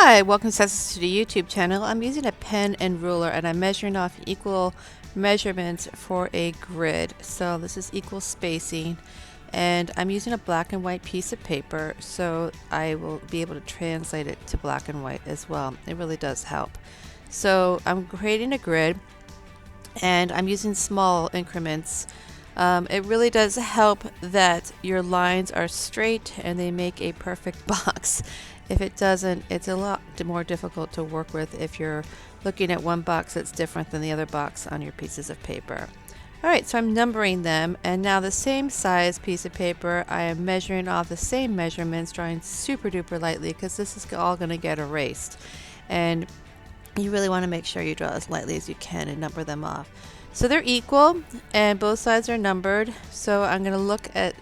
Hi, welcome to the YouTube channel. I'm using a pen and ruler and I'm measuring off equal measurements for a grid. So this is equal spacing and I'm using a black and white piece of paper so I will be able to translate it to black and white as well. It really does help. So I'm creating a grid and I'm using small increments. It really does help that your lines are straight and they make a perfect box. If it doesn't, it's a lot more difficult to work with if you're looking at one box that's different than the other box on your pieces of paper. Alright, so I'm numbering them, and now the same size piece of paper, I am measuring off the same measurements, drawing super duper lightly because this is all going to get erased. And you really want to make sure you draw as lightly as you can and number them off. So they're equal and both sides are numbered. So I'm going to look at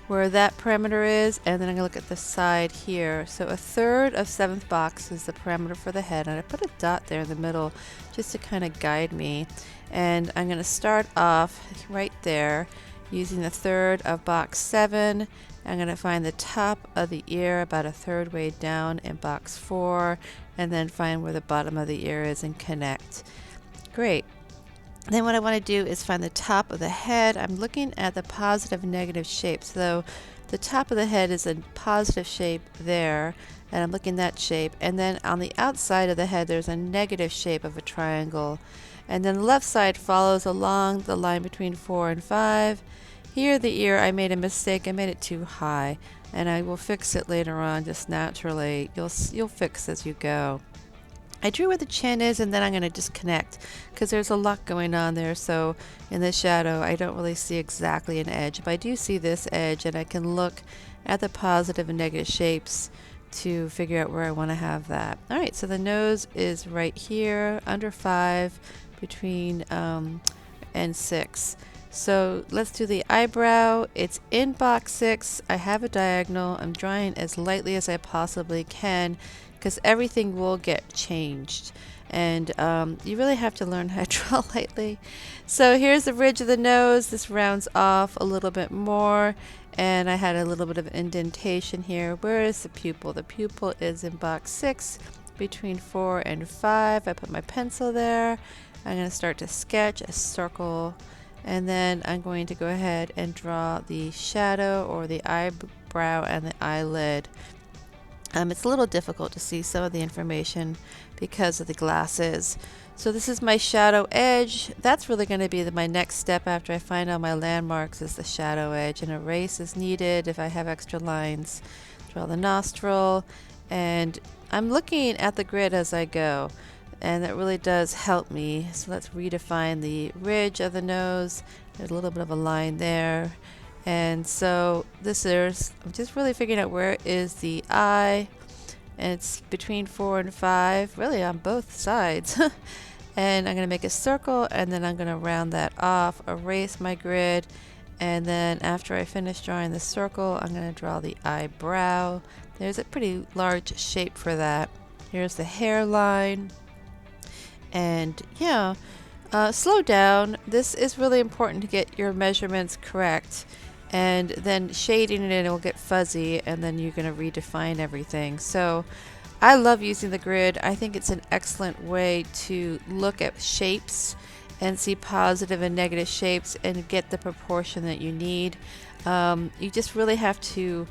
where that parameter is, and then I'm going to look at the side here. So a third of 7th box is the parameter for the head, and I put a dot there in the middle just to kind of guide me. And I'm going to start off right there using the third of box 7. I'm going to find the top of the ear about a third way down in box 4, and then find where the bottom of the ear is and connect. Great. Then what I want to do is find the top of the head. I'm looking at the positive and negative shapes. So the top of the head is a positive shape there, and I'm looking at that shape. And then on the outside of the head there's a negative shape of a triangle. And then the left side follows along the line between 4 and 5. Here the ear, I made a mistake. I made it too high, and I will fix it later on just naturally. You'll fix as you go. I drew where the chin is, and then I'm going to just connect because there's a lot going on there. So in the shadow I don't really see exactly an edge, but I do see this edge, and I can look at the positive and negative shapes to figure out where I want to have that. Alright, so the nose is right here under 5 between and 6. So let's do the eyebrow. It's in box 6. I have a diagonal. I'm drawing as lightly as I possibly can because everything will get changed, and you really have to learn how to draw lightly. So here's the ridge of the nose. This rounds off a little bit more, and I had a little bit of indentation here. Where is the pupil? The pupil is in box 6 between 4 and 5. I put my pencil there. I'm going to start to sketch a circle, and then I'm going to go ahead and draw the shadow or the eyebrow and the eyelid. It's a little difficult to see some of the information because of the glasses. So this is my shadow edge. That's really going to be my next step after I find all my landmarks, is the shadow edge. And erase is needed if I have extra lines. Draw the nostril, and I'm looking at the grid as I go, and that really does help me. So let's redefine the ridge of the nose. There's a little bit of a line there. And so I'm just really figuring out where is the eye, and it's between 4 and 5, really on both sides. And I'm going to make a circle, and then I'm going to round that off, erase my grid, and then after I finish drawing the circle I'm going to draw the eyebrow. There's a pretty large shape for that. Here's the hairline, and yeah, slow down. This is really important to get your measurements correct. And then shading it in, it will get fuzzy, and then you're going to redefine everything. So I love using the grid. I think it's an excellent way to look at shapes and see positive and negative shapes and get the proportion that you need. You just really have to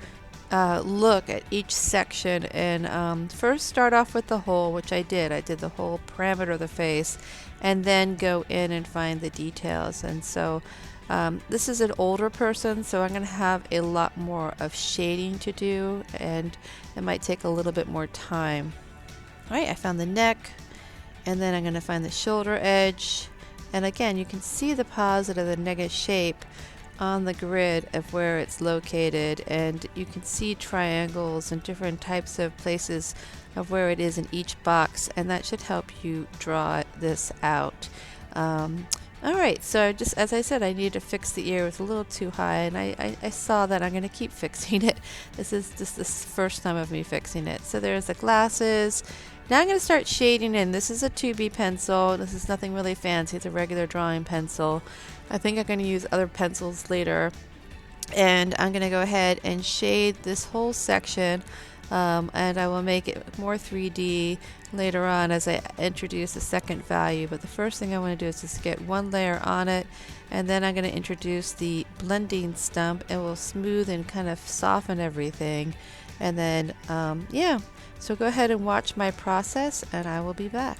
look at each section and first start off with the whole, which I did. I did the whole parameter of the face, and then go in and find the details. And so this is an older person, so I'm going to have a lot more of shading to do, and it might take a little bit more time. Alright, I found the neck, and then I'm going to find the shoulder edge, and again you can see the positive and negative shape on the grid of where it's located, and you can see triangles and different types of places of where it is in each box, and that should help you draw this out. Alright, so just as I said, I needed to fix the ear. It was a little too high, and I saw that. I'm going to keep fixing it. This is just the first time of me fixing it. So there's the glasses. Now I'm going to start shading in. This is a 2B pencil. This is nothing really fancy. It's a regular drawing pencil. I think I'm going to use other pencils later. And I'm going to go ahead and shade this whole section and I will make it more 3D later on as I introduce the second value. But the first thing I want to do is just get one layer on it, and then I'm going to introduce the blending stump. It will smooth and kind of soften everything. And then yeah, so go ahead and watch my process and I will be back.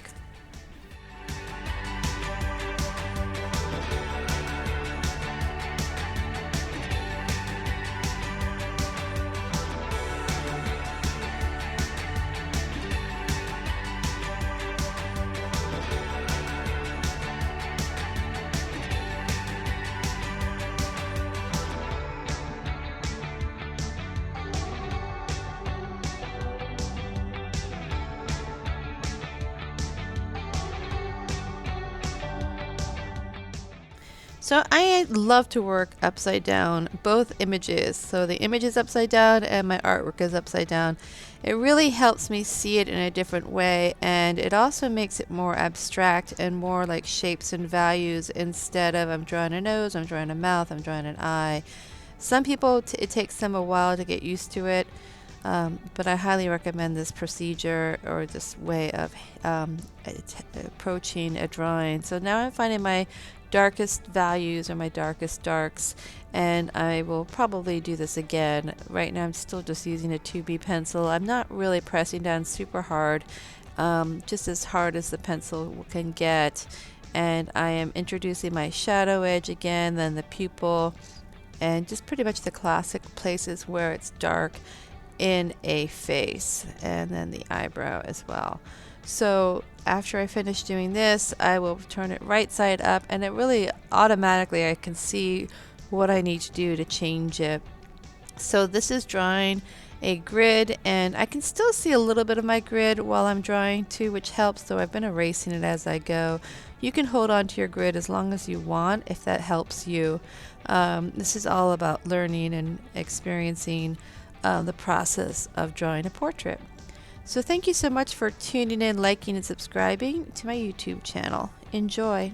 So I love to work upside down, both images. So the image is upside down and my artwork is upside down. It really helps me see it in a different way, and it also makes it more abstract and more like shapes and values instead of I'm drawing a nose, I'm drawing a mouth, I'm drawing an eye. Some people, it takes them a while to get used to it, but I highly recommend this procedure or this way of approaching a drawing. So now I'm finding my darkest values or my darkest darks, and I will probably do this again. Right now I'm still just using a 2B pencil. I'm not really pressing down super hard, just as hard as the pencil can get, and I am introducing my shadow edge again, then the pupil, and just pretty much the classic places where it's dark in a face, and then the eyebrow as well. So after I finish doing this, I will turn it right side up, and it really automatically I can see what I need to do to change it. So this is drawing a grid, and I can still see a little bit of my grid while I'm drawing too, which helps, though I've been erasing it as I go. You can hold on to your grid as long as you want if that helps you. This is all about learning and experiencing the process of drawing a portrait. So thank you so much for tuning in, liking, and subscribing to my YouTube channel. Enjoy.